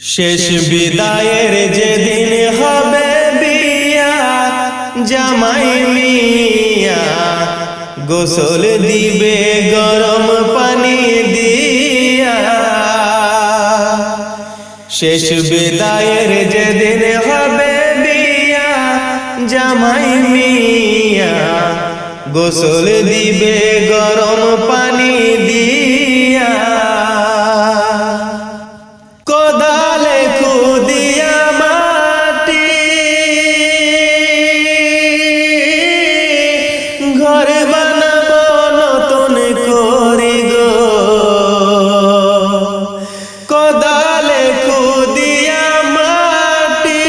শেষ বিদায়ের যেদিন হবে বিয়া, জামাই মিয়া গোসল দিবে গরম পানি দিয়া। শেষ বিদায়ের যেদিন হবে বিয়া, জামাই মিয়া গোসল দিবে গরম পানি দিয়া। কোদালে খুদিয়া মাটি ঘর বানাবো নতুন করি গো। কোদালে খুদিয়া মাটি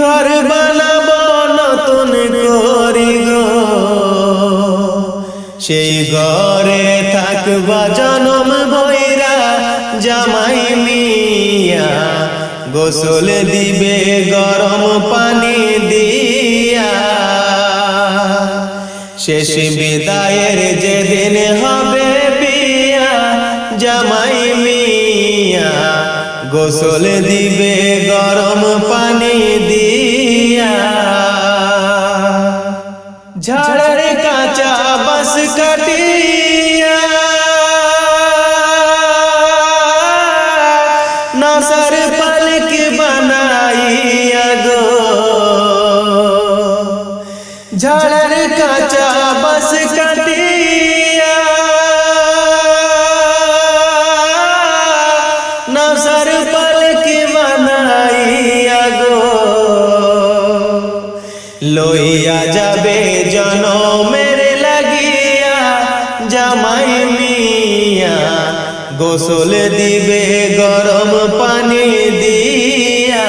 ঘর বানাবো নতুন করি গো। সেই ঘরে থাকবা জনম ভৈরা, জামাই মিয়া গোসল দিবে গরম পানি দিয়া। শেষ বিদায়ের যেদিন হবে বিয়া, জামাই মিয়া গোসল দিবে গরম পানি দিয়া। ঝাড়ের কাঁচা বাঁশ কাটিয়া নাসার পালক বানাইয়া গো। ঝাড়ের কাঁচা বাঁশ কাটিয়া নাসার পালক বানাইয়া গো। লইয়া যাবে জনমের লাগিয়া, জামাই মিয়া গোসল দিবে গরম পানি দিয়া।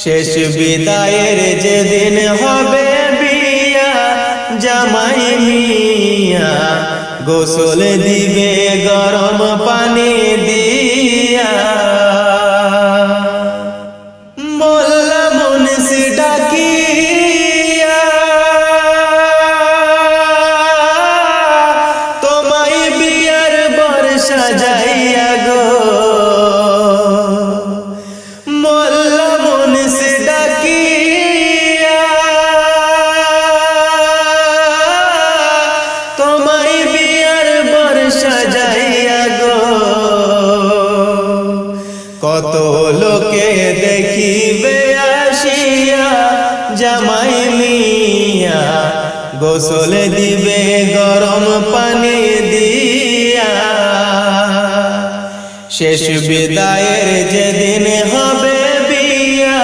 শেষ বিদায়ের যেদিন হবে বিয়া, জামাই মিয়া গোসল দিবে গরম পানি দিয়া। মোল্লা মুন্সি ডাকিয়া তোমায় বিয়ার বর সাজাইয়া গো। মোল্লা মুন্সি ডাকিয়া তোমায় বিয়ার বর সাজাইয়া গো। কত লোকে দেখিবে আসিয়া, জামাই মিয়া গোসল দিবে গরম পানি দিয়া। শেষ বিদায়ের যেদিন হবে বিয়া,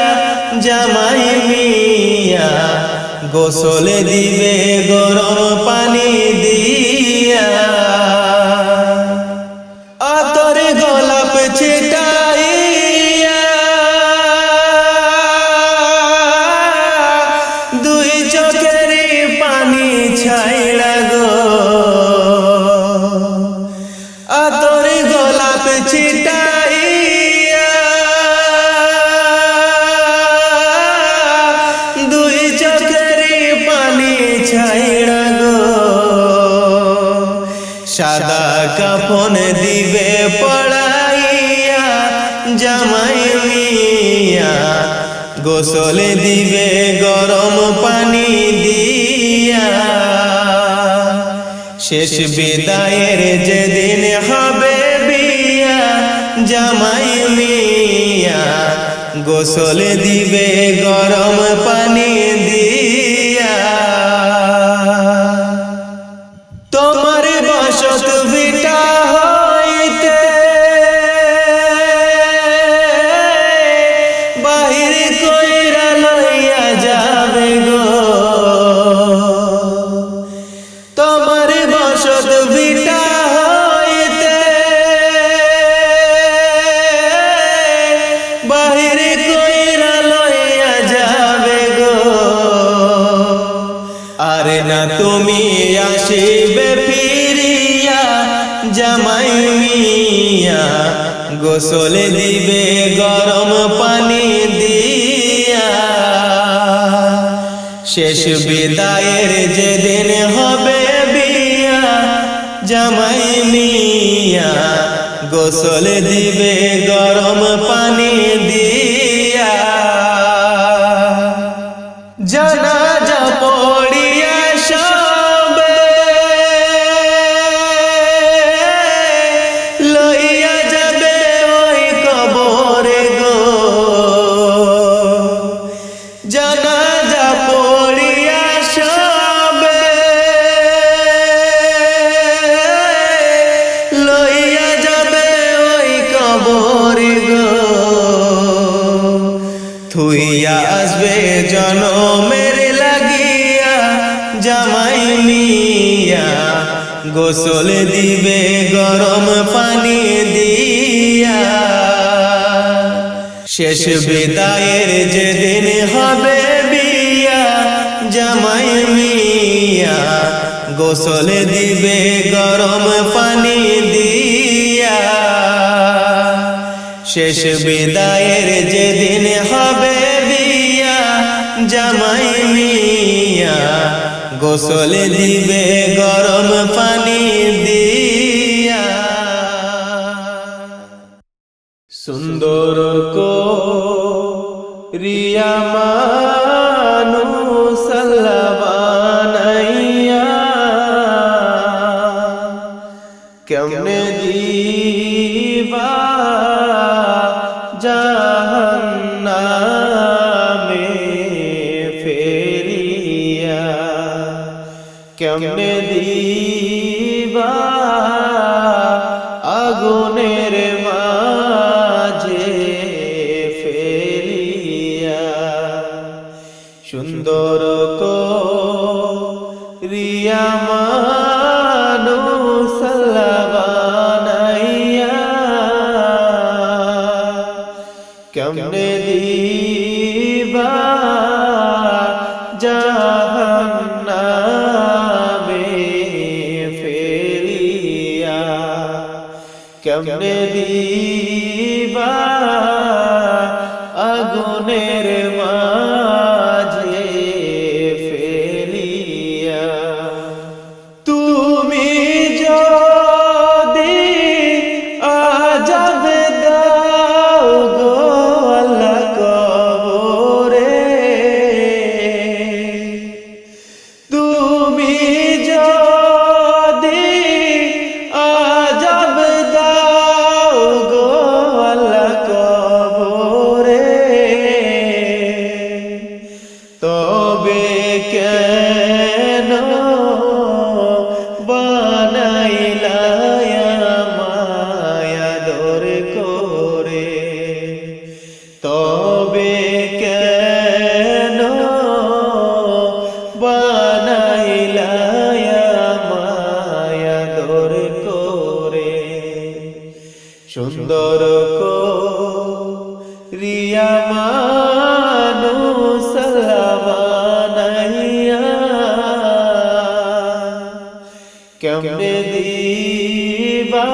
জামাই মিয়া গোসল দিবে গরম পানি দিয়া। আতর গোলাপ ছিটাইয়া দুই চোখের পানি ছাইড়া গো। আতর গোলাপ ছিটাইয়া দুই চোখের পানি ছাইড়া গো। সাদা কাফন দিবে পড়াইয়া, জামাই মিয়া গোসল দিবে গরম পানি দিয়া। শেষ বিদায়ের যেদিন হবে বিয়া, জামাই মিয়া গোসল দিবে গরম পানি দিয়া। তোমার বসত ভিটা হইতে বাহির কইরা লইয়া যাবে গো। তোমার বসত ভিটা হইতে বাহির কইরা লইয়া যাবে গো। আরে না তুমি আসিবে ফিরিয়া, জামাই মিয়া গোসল দিবে গরম পানি দিয়া। শেষ বিদায়ের যেদিন হবে বিয়া, জামাই মিয়া গোসল দিবে গরম পানি দিয়া জানাজা পড়িয়া সবে লইয়া যাবে ওই কবরে গো জানাজা পড়িয়া সবে লইয়া যাবে ওই কবরে গো থুইয়া আসবে জনমের লাগিয়া জামাই মিয়া গোসল দিবে গরম পানি দিয়া শেষ বিদায়ের যেদিন হবে বিয়া জামাই মিয়া গোসল দিবে গরম পানি দিয়া শেষ বিদায়ের যেদিন হবে বিয়া জামাই মিয়া গোসল দিবে গরম পানি দিয়া সুন্দর রিয়া মানুষ বানাইয়া কেমনে দিবা জাহান্নামে ফেলিয়া কেমনে দিবা আগুনের মাঝে ফেলিয়া সুন্দর রিয়া মানুষ বানাইয়া কেমনে দিবা জাহান্নামে ফেলিয়া কেমনে দিবা আগুনের মাঝে ফেলিয়া তুমি যদি আযাব দাও গো আল্লাহ কবরে তুমি যদি আযাব দাও গো আল্লাহ কবরে তবে কেন বানাইলা মায়া দর করে তবে কেন বানাইলা মায়া দর করে সুন্দর রিয়া মানুষ বানাইয়া কেমনে দিবা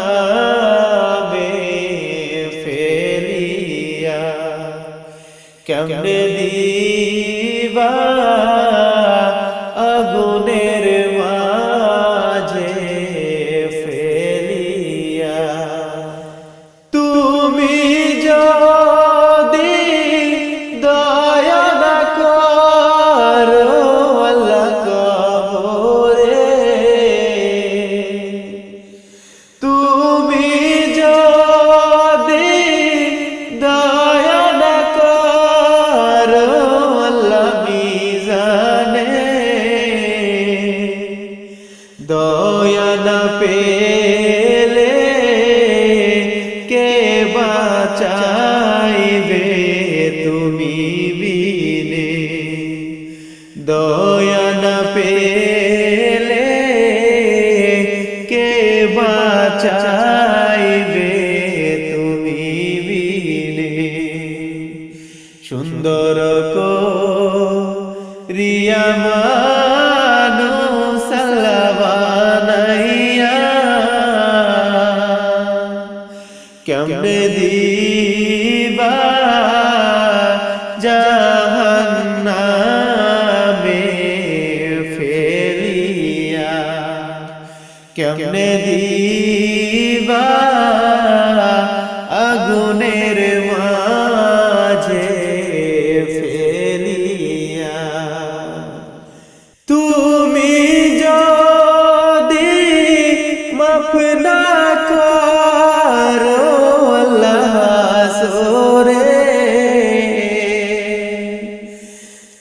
জাহান্নামে ফেলিয়া কেমনে দিবা আগুনের মাঝে ফেলিয়া তুমি যদি দয়া না করো আল্লাহ কবরে তুমি যদি দয়া না করো আল্লাহ মিজানে দয়া না পেলে কে বাঁচাইবে তুমি বিনে দয়া না পেলে কে বাঁচাইবে তুমি বিনে সুন্দর রিয়া মানুষ বানাইয়া কেমনে দিবা জাহান্নামে ফেলিয়া কেমনে দিবা আগুনের মাঝে ফেলিয়া তুমি যদি মাফ না করো আল্লাহ সোরে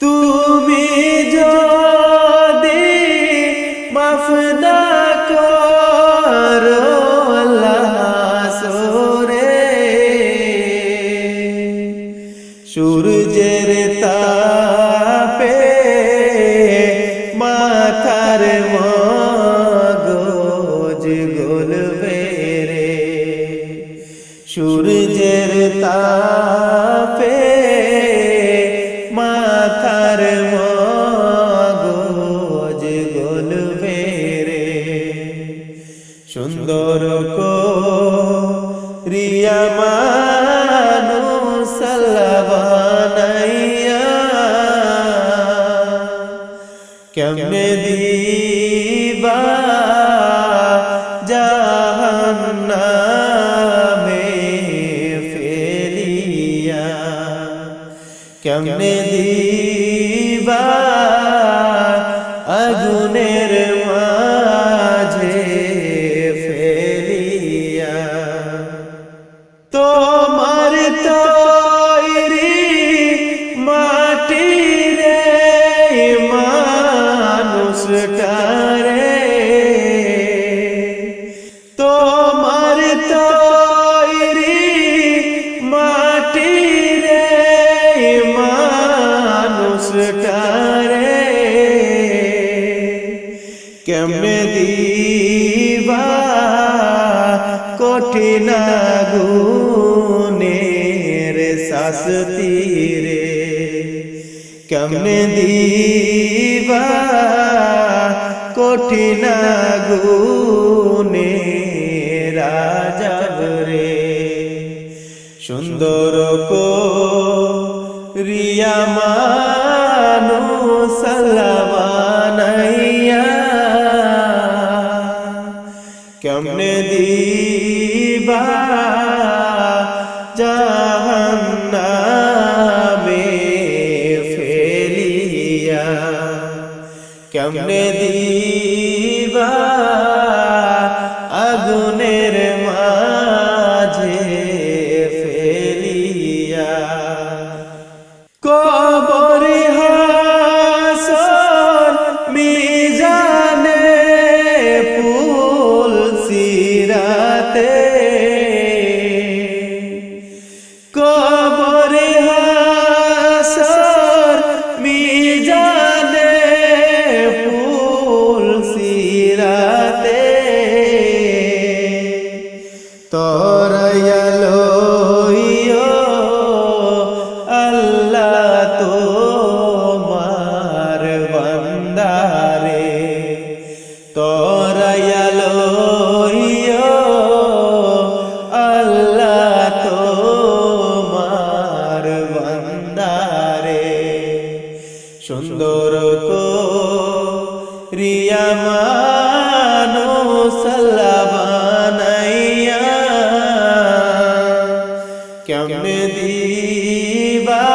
তুমি যদি মাফ না করো আল্লাহ সোরে সূর্যের তাপে মাথার মগজ গলবে রে সূর্যের তাপে মাথার মগজ গলবে রে সুন্দর করিয়া মানুষ বানাইয়া কেমনে দিবা জাহান্নামে ফেলিয়া কেমনে দিবা আগুনের মাঝে ফেলিয়া তোমার তৈরি মাটি রে মানুষটারে তোমার তৈরি মাটি রে মানুষটারে কেমনে দিবা কঠিন গুণের শাস্তি রে কেমনে দিবা কঠিন গুণের আযাব রে সুন্দর করিয়া মানুষ বানাইয়া কেমনে দিবা জাহান্নামে ফেলিয়া কেমনে দিবা আগুনের মাঝে ফেলিয়া কবরে হাসর মিজানে পুল সিরাতে কবরে হাসর মিজানে পুল সিরাতে তরায়ালো আল্লাহ তোমার বান্দারে তরায়ালো আল্লাহ তোমার বান্দারে সুন্দর করিয়া মানুষ বানাইয়া কেমনে দিবা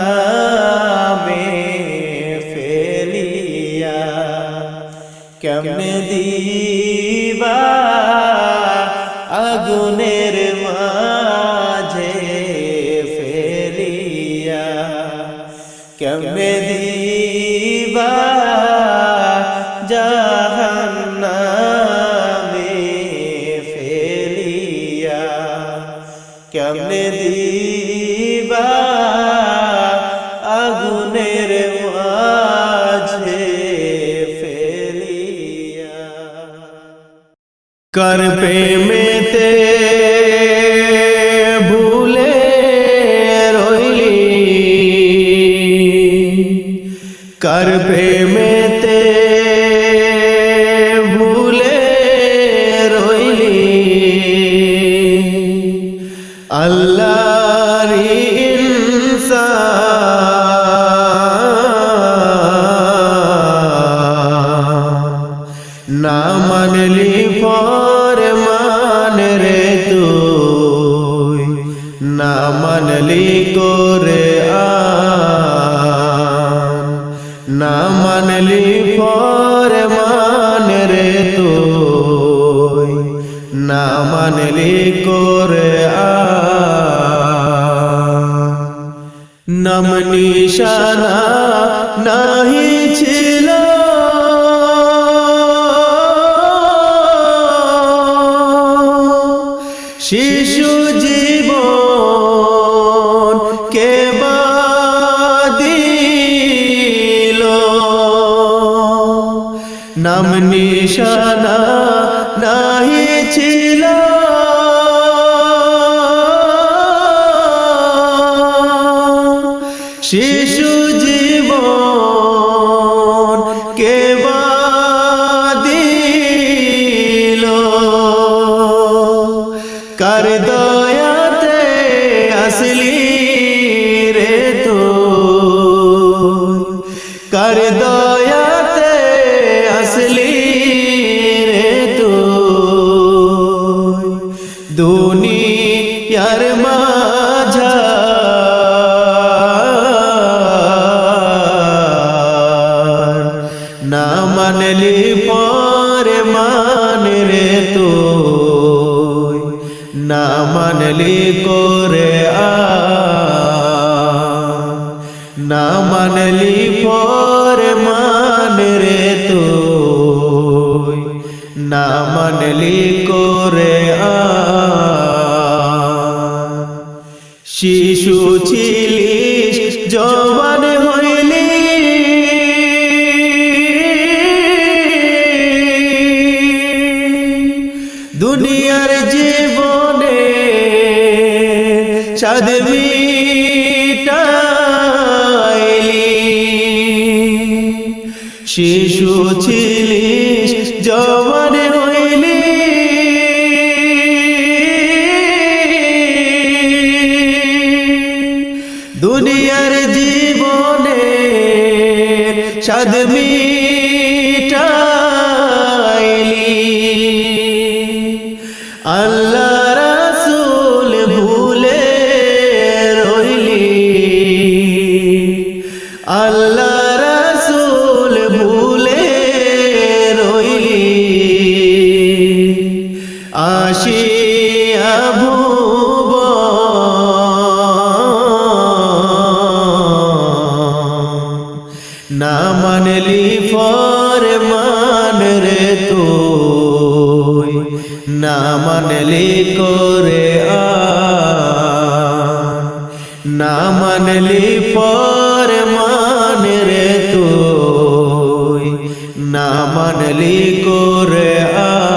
জাহান্নামে ফেলিয়া কেমনে দিবা আগুনের মাঝে ফেলিয়া কেমনে দিবা জাহান্নামে ফেলিয়া কেমনে দিবা আগুনের মাঝে ফেলিয়া कर প্রেমেতে ভুলে রইলি कर প্রেমেতে ভুলে রইলি আল্লাহর ইনসান না মানলি ফরমান রে তুই না মানলি কোরআন নাম নিশানা নাহি ছিল শিশু জীবন কে দিল নাম নিশানা নাহি ছিল শিশু জীবন কে দিল কার দয়াতে আসলি রে তুই কার দয়াতে আসলি রে তুই দুনিয়ার মাঝার না মানলি পরে মান রে তুই না মানলি কোরআন না মানলি পরে মান রে তুই না মানলি কোরআন শিশু ছিলিস জওয়ান হইলি দুনিয়ার জীবনে স্বাদ মিটাইলি শিশু ছিলিস জওয়ান হইলি দুনিয়ার জীবনে স্বাদ মিটাইলি আল্লাহ রাসূল ভুলে রইলি আল্লাহ রাসূল ভুলে রইলি আসিয়া না মানলি ফরমান রে তুই না মানলি কোরআন না মানলি ফরমান রে তুই না মানলি কোরআন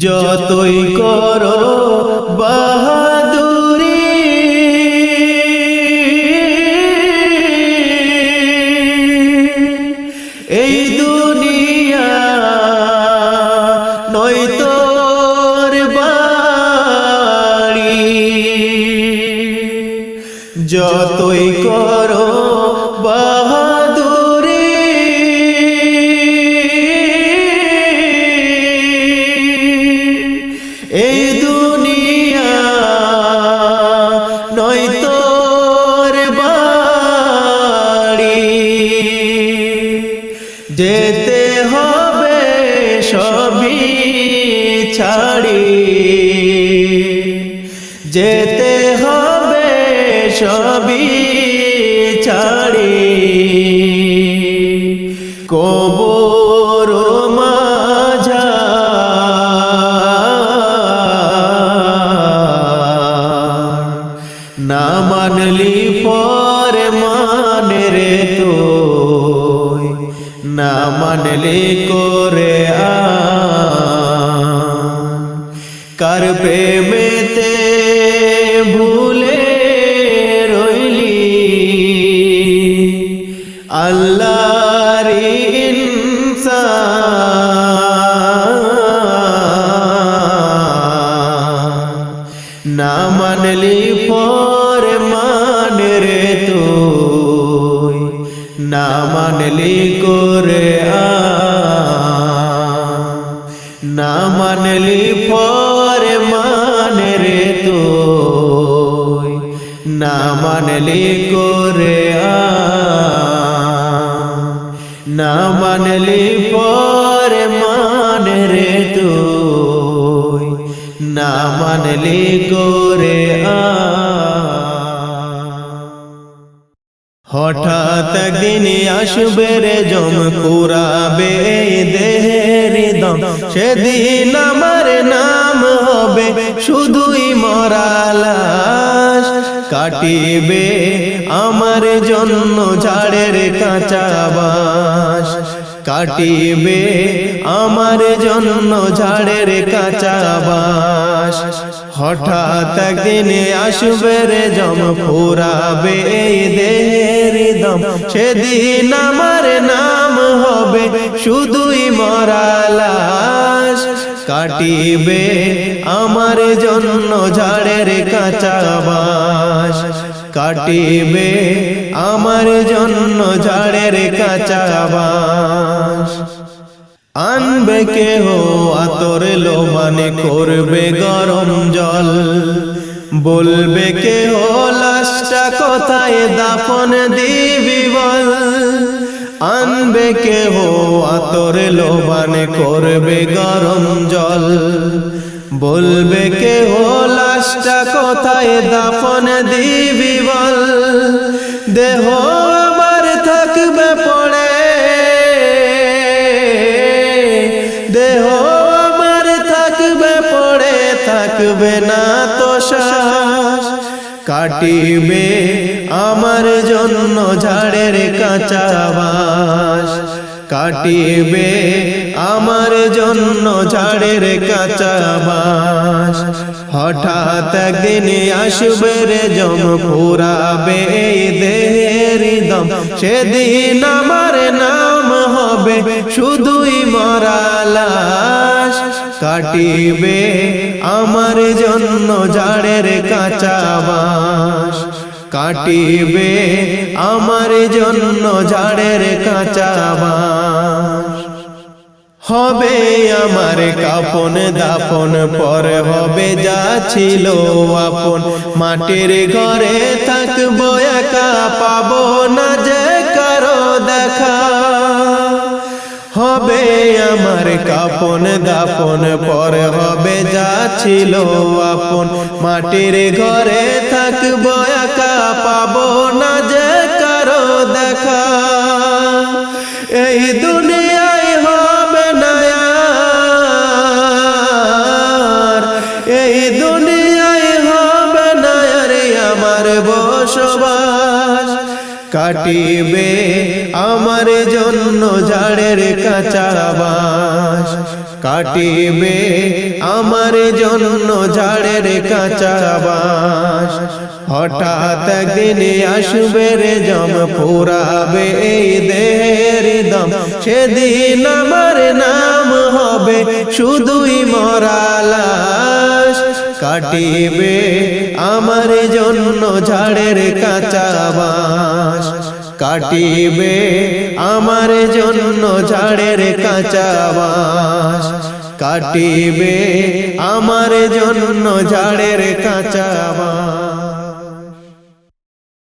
যতই করো বাহাদুরি এই দুনিয়া নয় তোর বাড়ি যতই করো বাহাদুরি এই দুনিয়া নয় তোর বাড়ি যেতে হবে সবই ছাড়ি যেতে হবে সবই ছাড়ি কবর মাঝার না মানলি পরে মান রে তুই না মানলি কোরআন কার প্রেমেতে ভুলে রইলি আল্লাহর ইনসান না মানলি ফরমান রে তুই না মানলি কোরআন না মানলি ফরমান রে তুই না মানলি কোরআন না মানলি পরে মানে রে তুই, না মানলি করে হঠাৎ একদিন আসবে রে জম পুরাবে দেহের দম, সেদিন আমার নাম হবে শুধুই মরা লাশ। কাটিবে আমার জন্য ঝাড়ের কাঁচা বাঁশ, কাটিবে আমার জন্য ঝাড়ের কাঁচা বাঁশ। হঠাৎ একদিন আসবে রে জম পুরাবে দেহের দম, সেদিন আমার নাম হবে শুধুই মরা লাশ। কাটিবে আমার জন্য ঝাড়ের কাঁচা বাঁশ, কাটিবে আমার জন্য ঝাড়ের কাঁচা বাঁশ। আনবে কেহ আতর লোবানে করবে গরম জল, বলবে কেহ লাশটা কোথায় দাফন দিবি বল। আনবে কেহ আতর লোবানে করবে গরম জল, বলবে কেহ লাশটা কোথায় দাফন দিবি বল। দেহ আমার থাকবে পড়ে, দেহ আমার থাকবে পড়ে, থাকবে না তো শ্বাস। কাটিবে আমার জন্য ঝাড়ের কাঁচা বাঁশ, কাটিবে আমার জন্য ঝাড়ের কাঁচা বাঁশ। হঠাৎ একদিন আসবে রে জম পুরাবে দেহের দম, সেদিন আমার নাম হবে শুধুই মরা লাশ। কাটিবে আমার জন্য ঝাড়ের কাঁচা বাঁশ, কাটিবে আমার জন্য ঝাড়ের কাঁচা বাঁশ। হবে আমার কাফন দাফন, পরে হবে যা ছিল আপন। মাটির ঘরে থাকবো একা, পাবো না যে কারো দেখা। হবে আমার কাফন দাফন, পরে হবে যা ছিল আপন। মাটির ঘরে থাকবো একা, পাবো না যে কারো দেখা। এই দুনিয়ায় হবে না আর, এই দুনিয়ায় হবে না আর আমার বসবাস। কাটিবে আমার জন্য ঝাড়ের কাঁচা বাঁশ, কাটিবে আমার জন্য ঝাড়ের কাঁচা বাঁশ। হঠাৎ একদিন আসবে রে জম পুরাবে দেহের দম, সেদিন আমার নাম হবে শুধুই মরা লাশ। কাটিবে আমার জন্য ঝাড়ের কাঁচা বাঁশ, কাটিবে আমার জন্য ঝাড়ের কাঁচা বাঁশ, কাটিবে আমার জন্য ঝাড়ের কাঁচা বাঁশ।